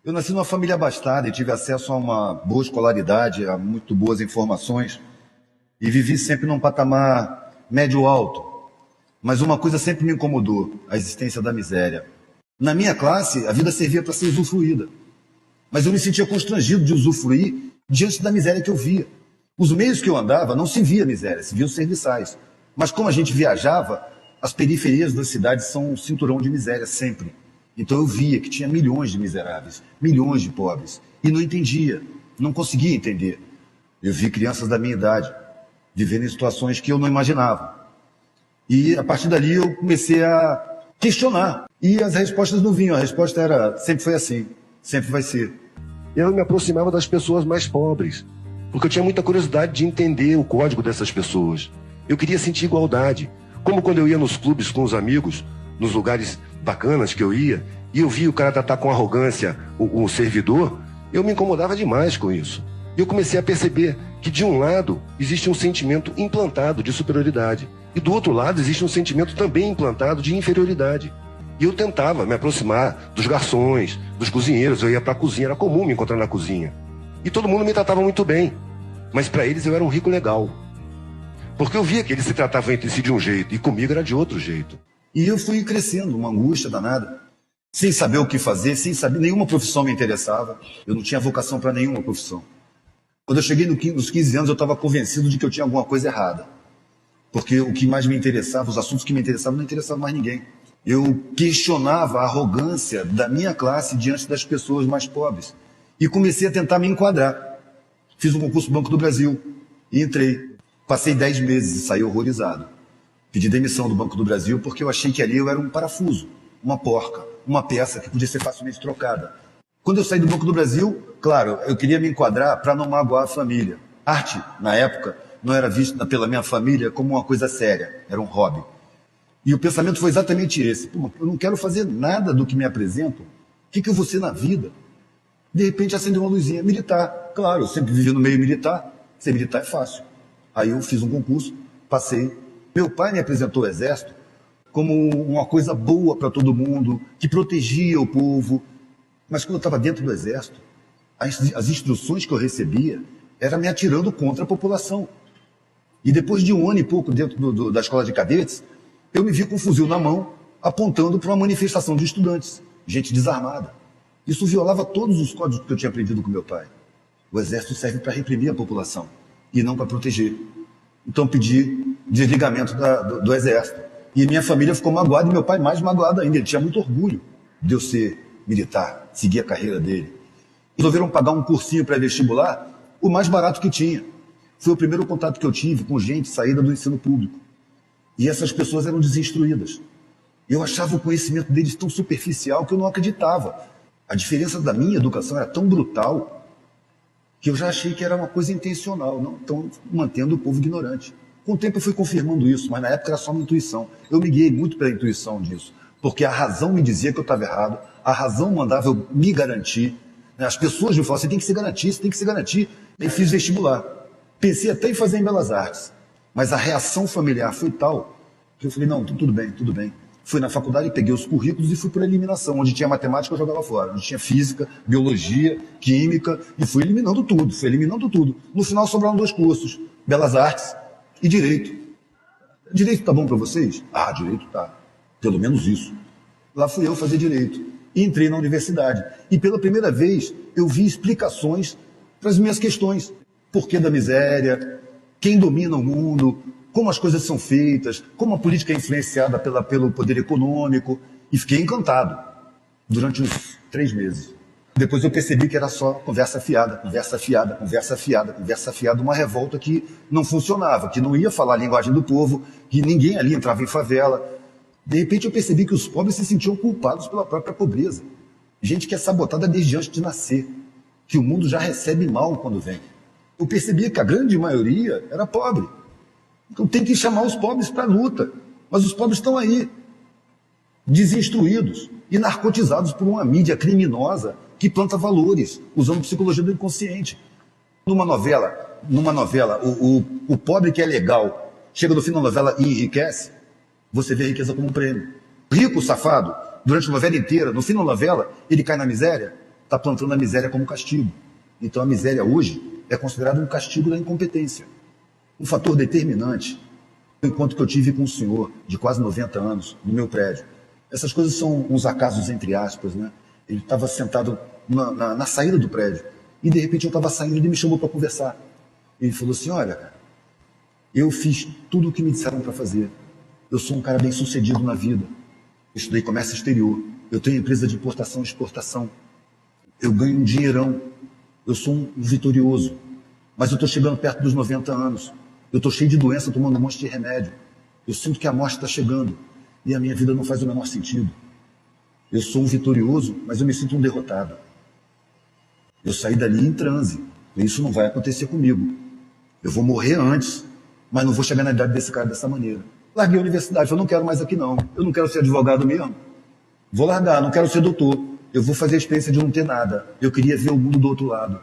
Eu nasci numa família abastada e tive acesso a uma boa escolaridade, a muito boas informações e vivi sempre num patamar médio-alto. Mas uma coisa sempre me incomodou, a existência da miséria. Na minha classe, a vida servia para ser usufruída, mas eu me sentia constrangido de usufruir diante da miséria que eu via. Os meios que eu andava não se via miséria, se via os serviçais. Mas como a gente viajava, as periferias das cidades são um cinturão de miséria sempre. Então eu via que tinha milhões de miseráveis, milhões de pobres, e não entendia, não conseguia entender. Eu vi crianças da minha idade vivendo em situações que eu não imaginava. E a partir dali eu comecei a questionar. E as respostas não vinham, a resposta era, sempre foi assim, sempre vai ser. Eu me aproximava das pessoas mais pobres, porque eu tinha muita curiosidade de entender o código dessas pessoas. Eu queria sentir igualdade, como quando eu ia nos clubes com os amigos, nos lugares bacanas que eu ia, e eu via o cara tratar com arrogância o servidor, eu me incomodava demais com isso. E eu comecei a perceber que de um lado existe um sentimento implantado de superioridade, e do outro lado existe um sentimento também implantado de inferioridade. E eu tentava me aproximar dos garçons, dos cozinheiros, eu ia para a cozinha, era comum me encontrar na cozinha. E todo mundo me tratava muito bem, mas para eles eu era um rico legal. Porque eu via que eles se tratavam entre si de um jeito, e comigo era de outro jeito. E eu fui crescendo, uma angústia danada, sem saber o que fazer, sem saber, nenhuma profissão me interessava, eu não tinha vocação para nenhuma profissão. Quando eu cheguei nos 15 anos, eu estava convencido de que eu tinha alguma coisa errada. Porque o que mais me interessava, os assuntos que me interessavam, não interessavam mais ninguém. Eu questionava a arrogância da minha classe diante das pessoas mais pobres. E comecei a tentar me enquadrar. Fiz um concurso do Banco do Brasil e entrei. Passei 10 meses e saí horrorizado. Pedi demissão do Banco do Brasil porque eu achei que ali eu era um parafuso, uma porca, uma peça que podia ser facilmente trocada. Quando eu saí do Banco do Brasil, claro, eu queria me enquadrar para não magoar a família. Arte, na época, não era vista pela minha família como uma coisa séria, era um hobby. E o pensamento foi exatamente esse. Pô, eu não quero fazer nada do que me apresentam. O que eu vou ser na vida? De repente acendeu uma luzinha. Militar. Claro, eu sempre vivi no meio militar. Ser militar é fácil. Aí eu fiz um concurso, passei. Meu pai me apresentou o Exército como uma coisa boa para todo mundo, que protegia o povo. Mas quando eu estava dentro do Exército, as instruções que eu recebia eram me atirando contra a população. E depois de um ano e pouco dentro da escola de cadetes, eu me vi com um fuzil na mão, apontando para uma manifestação de estudantes, gente desarmada. Isso violava todos os códigos que eu tinha aprendido com meu pai. O Exército serve para reprimir a população e não para proteger. Então pedi desligamento do Exército. E minha família ficou magoada e meu pai mais magoado ainda. Ele tinha muito orgulho de eu ser militar, seguir a carreira dele. Resolveram pagar um cursinho pré-vestibular, o mais barato que tinha. Foi o primeiro contato que eu tive com gente saída do ensino público. E essas pessoas eram desinstruídas. Eu achava o conhecimento deles tão superficial que eu não acreditava. A diferença da minha educação era tão brutal que eu já achei que era uma coisa intencional, não estão mantendo o povo ignorante. Com o tempo eu fui confirmando isso, mas na época era só uma intuição. Eu me guiei muito pela intuição disso, porque a razão me dizia que eu estava errado, a razão mandava eu me garantir. As pessoas me falavam, você tem que se garantir, você tem que se garantir. E fiz vestibular. Pensei até em fazer em Belas Artes, mas a reação familiar foi tal que eu falei, não, tudo bem, tudo bem. Fui na faculdade, peguei os currículos e fui por eliminação. Onde tinha matemática, eu jogava fora. Onde tinha física, biologia, química, e fui eliminando tudo, No final sobraram 2 cursos, Belas Artes e Direito. Direito tá bom para vocês? Ah, Direito tá. Pelo menos isso. Lá fui eu fazer Direito. E entrei na universidade. E pela primeira vez, eu vi explicações para as minhas questões. Porquê da miséria? Quem domina o mundo? Como as coisas são feitas, como a política é influenciada pelo poder econômico, e fiquei encantado durante uns 3 meses. Depois eu percebi que era só conversa fiada, uma revolta que não funcionava, que não ia falar a linguagem do povo, que ninguém ali entrava em favela. De repente eu percebi que os pobres se sentiam culpados pela própria pobreza. Gente que é sabotada desde antes de nascer, que o mundo já recebe mal quando vem. Eu percebi que a grande maioria era pobre. Então tem que chamar os pobres para a luta. Mas os pobres estão aí, desinstruídos e narcotizados por uma mídia criminosa que planta valores, usando psicologia do inconsciente. Numa novela, o pobre que é legal chega no fim da novela e enriquece, você vê a riqueza como um prêmio. Rico, safado, durante a novela inteira, no fim da novela, ele cai na miséria. está plantando a miséria como castigo. Então a miséria hoje é considerada um castigo da incompetência. Um fator determinante, o encontro que eu tive com um senhor de quase 90 anos no meu prédio. Essas coisas são uns acasos entre aspas, né? Ele estava sentado na saída do prédio e de repente eu estava saindo e ele me chamou para conversar. Ele falou assim, olha, cara, eu fiz tudo o que me disseram para fazer. Eu sou um cara bem sucedido na vida. Eu estudei comércio exterior. Eu tenho empresa de importação e exportação. Eu ganho um dinheirão. Eu sou um vitorioso. Mas eu estou chegando perto dos 90 anos. Eu estou cheio de doença, tomando um monte de remédio. Eu sinto que a morte está chegando. E a minha vida não faz o menor sentido. Eu sou um vitorioso, mas eu me sinto um derrotado. Eu saí dali em transe. E isso não vai acontecer comigo. Eu vou morrer antes, mas não vou chegar na idade desse cara dessa maneira. Larguei a universidade, eu não quero mais aqui não. Eu não quero ser advogado mesmo. Vou largar, não quero ser doutor. Eu vou fazer a experiência de não ter nada. Eu queria ver o mundo do outro lado.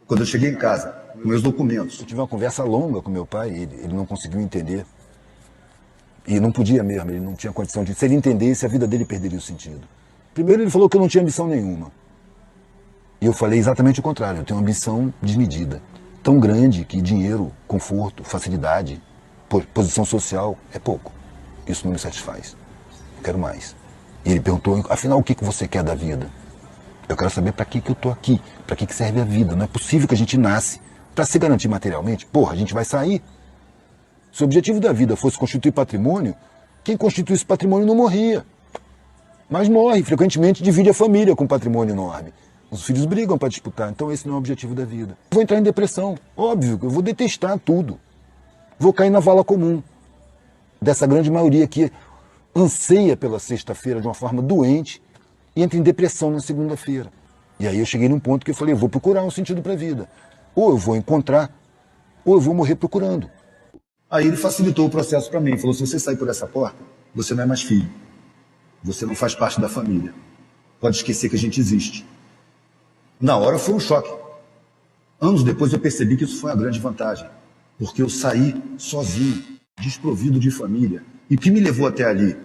Quando eu cheguei em casa, com meus documentos. Eu tive uma conversa longa com meu pai, ele não conseguiu entender. E não podia mesmo, ele não tinha condição de... Se ele entendesse, a vida dele perderia o sentido. Primeiro ele falou que eu não tinha ambição nenhuma. E eu falei exatamente o contrário, eu tenho uma ambição desmedida. Tão grande que dinheiro, conforto, facilidade, posição social é pouco. Isso não me satisfaz. Eu quero mais. E ele perguntou, afinal, o que você quer da vida? Eu quero saber para que eu estou aqui, para que serve a vida. Não é possível que a gente nasce para se garantir materialmente. Porra, a gente vai sair. Se o objetivo da vida fosse constituir patrimônio, quem constituísse patrimônio não morria. Mas morre, frequentemente divide a família com patrimônio enorme. Os filhos brigam para disputar, então esse não é o objetivo da vida. Eu vou entrar em depressão, óbvio, eu vou detestar tudo. Vou cair na vala comum dessa grande maioria que anseia pela sexta-feira de uma forma doente e entra em depressão na segunda-feira. E aí eu cheguei num ponto que eu falei, eu vou procurar um sentido para a vida. Ou eu vou encontrar, ou eu vou morrer procurando. Aí ele facilitou o processo para mim, falou, se você sair por essa porta, você não é mais filho. Você não faz parte da família. Pode esquecer que a gente existe. Na hora foi um choque. Anos depois eu percebi que isso foi uma grande vantagem. Porque eu saí sozinho, desprovido de família. E o que me levou até ali?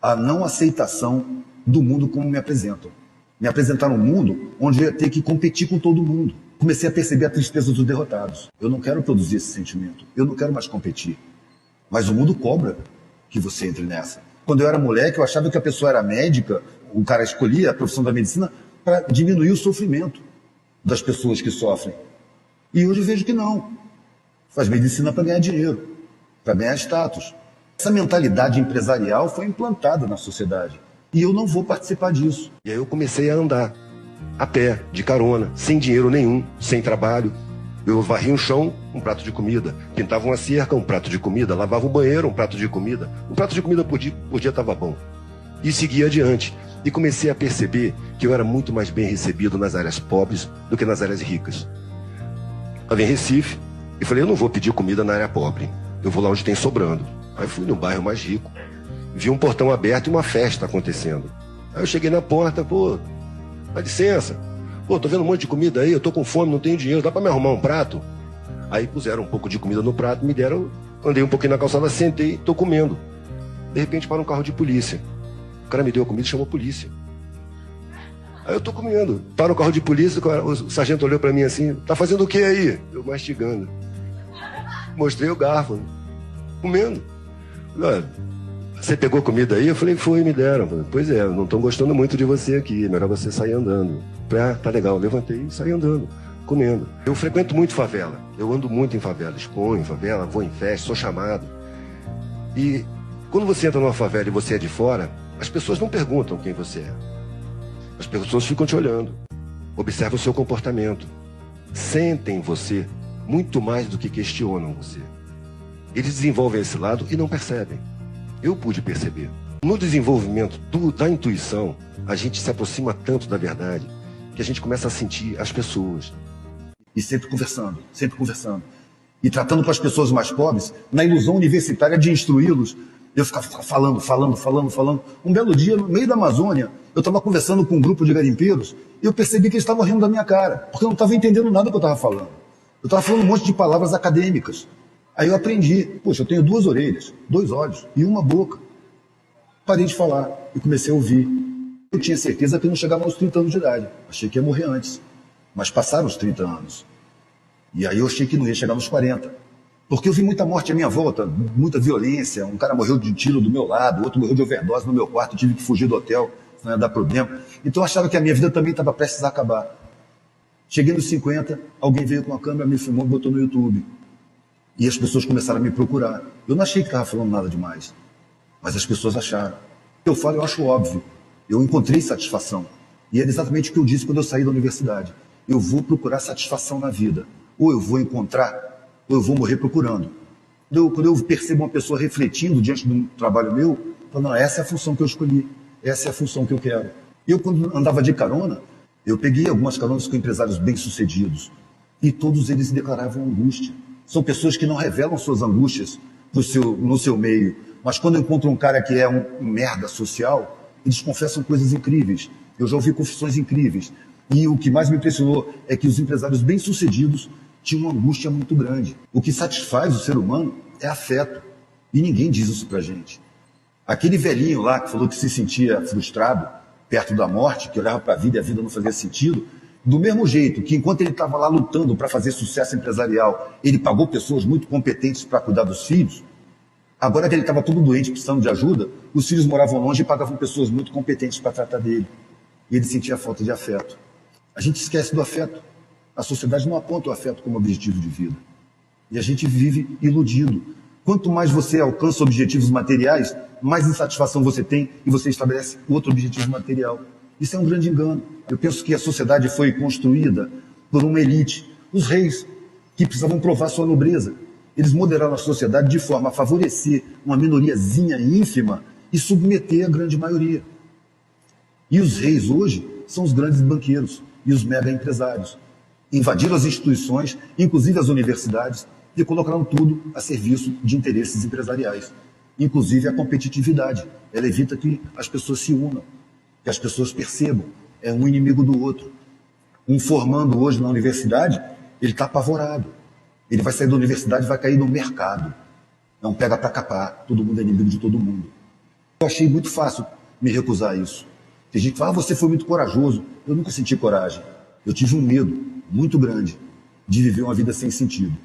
A não aceitação do mundo como me apresentam. Me apresentaram um mundo onde eu ia ter que competir com todo mundo. Comecei a perceber a tristeza dos derrotados. Eu não quero produzir esse sentimento. Eu não quero mais competir. Mas o mundo cobra que você entre nessa. Quando eu era moleque, eu achava que a pessoa era médica, o cara escolhia a profissão da medicina para diminuir o sofrimento das pessoas que sofrem. E hoje eu vejo que não. Faz medicina para ganhar dinheiro, para ganhar status. Essa mentalidade empresarial foi implantada na sociedade. E eu não vou participar disso. E aí eu comecei a andar, a pé, de carona, sem dinheiro nenhum, sem trabalho. Eu varria um chão, um prato de comida. Pintava uma cerca, um prato de comida. Lavava um banheiro, um prato de comida. Um prato de comida por dia estava bom. E seguia adiante. E comecei a perceber que eu era muito mais bem recebido nas áreas pobres do que nas áreas ricas. Estava em Recife e falei, eu não vou pedir comida na área pobre. Eu vou lá onde tem sobrando. Aí fui no bairro mais rico. Vi um portão aberto e uma festa acontecendo. Aí eu cheguei na porta, pô, dá licença. Pô, tô vendo um monte de comida aí, eu tô com fome, não tenho dinheiro, dá pra me arrumar um prato? Aí puseram um pouco de comida no prato, me deram, andei um pouquinho na calçada, sentei, tô comendo. De repente para um carro de polícia. O cara me deu a comida e chamou a polícia. Aí eu tô comendo. Para o carro de polícia, o sargento olhou pra mim assim, tá fazendo o que aí? Eu mastigando. Mostrei o garfo, comendo. Olha, você pegou comida aí? Eu falei, foi, me deram. Falei, pois é, não estão gostando muito de você aqui, é melhor você sair andando. Falei, tá legal, eu levantei e saí andando, comendo. Eu frequento muito favela, eu ando muito em favela, exponho em favela, vou em festa, sou chamado. E quando você entra numa favela e você é de fora, as pessoas não perguntam quem você é. As pessoas ficam te olhando, observam o seu comportamento, sentem você muito mais do que questionam você. Eles desenvolvem esse lado e não percebem. Eu pude perceber. No desenvolvimento da intuição, a gente se aproxima tanto da verdade que a gente começa a sentir as pessoas. E sempre conversando, e tratando com as pessoas mais pobres, na ilusão universitária de instruí-los. Eu ficava falando. Um belo dia, no meio da Amazônia, eu estava conversando com um grupo de garimpeiros e eu percebi que eles estavam rindo da minha cara, porque eu não estava entendendo nada do que eu estava falando. Eu estava falando um monte de palavras acadêmicas. Aí eu aprendi, poxa, eu tenho 2 orelhas, 2 olhos e uma boca. Parei de falar e comecei a ouvir. Eu tinha certeza que eu não chegava aos 30 anos de idade. Achei que ia morrer antes. Mas passaram os 30 anos. E aí eu achei que não ia chegar nos 40. Porque eu vi muita morte à minha volta, muita violência. Um cara morreu de tiro do meu lado, outro morreu de overdose no meu quarto, eu tive que fugir do hotel, senão ia dar problema. Então eu achava que a minha vida também estava prestes a acabar. Cheguei nos 50, alguém veio com a câmera, me filmou e botou no YouTube. E as pessoas começaram a me procurar. Eu não achei que estava falando nada demais, mas as pessoas acharam. Eu falo, eu acho óbvio. Eu encontrei satisfação. E era exatamente o que eu disse quando eu saí da universidade. Eu vou procurar satisfação na vida. Ou eu vou encontrar, ou eu vou morrer procurando. Quando eu percebo uma pessoa refletindo diante de um trabalho meu, eu falo, não, essa é a função que eu escolhi. Essa é a função que eu quero. Eu, quando andava de carona, eu peguei algumas caronas com empresários bem-sucedidos. E todos eles declaravam angústia. São pessoas que não revelam suas angústias no seu meio. Mas quando encontram um cara que é um merda social, eles confessam coisas incríveis. Eu já ouvi confissões incríveis. E o que mais me impressionou é que os empresários bem-sucedidos tinham uma angústia muito grande. O que satisfaz o ser humano é afeto. E ninguém diz isso pra gente. Aquele velhinho lá que falou que se sentia frustrado perto da morte, que olhava para a vida e a vida não fazia sentido, do mesmo jeito que enquanto ele estava lá lutando para fazer sucesso empresarial, ele pagou pessoas muito competentes para cuidar dos filhos, agora que ele estava todo doente, precisando de ajuda, os filhos moravam longe e pagavam pessoas muito competentes para tratar dele. E ele sentia falta de afeto. A gente esquece do afeto. A sociedade não aponta o afeto como objetivo de vida. E a gente vive iludido. Quanto mais você alcança objetivos materiais, mais insatisfação você tem e você estabelece outro objetivo material. Isso é um grande engano. Eu penso que a sociedade foi construída por uma elite, os reis, que precisavam provar sua nobreza. Eles moderaram a sociedade de forma a favorecer uma minoriazinha ínfima e submeter a grande maioria. E os reis hoje são os grandes banqueiros e os mega empresários. Invadiram as instituições, inclusive as universidades, e colocaram tudo a serviço de interesses empresariais. Inclusive a competitividade. Ela evita que as pessoas se unam, que as pessoas percebam. É um inimigo do outro. Um formando hoje na universidade, ele está apavorado. Ele vai sair da universidade e vai cair no mercado. É um pega para capar. Todo mundo é inimigo de todo mundo. Eu achei muito fácil me recusar a isso. Tem gente que fala, você foi muito corajoso. Eu nunca senti coragem. Eu tive um medo muito grande de viver uma vida sem sentido.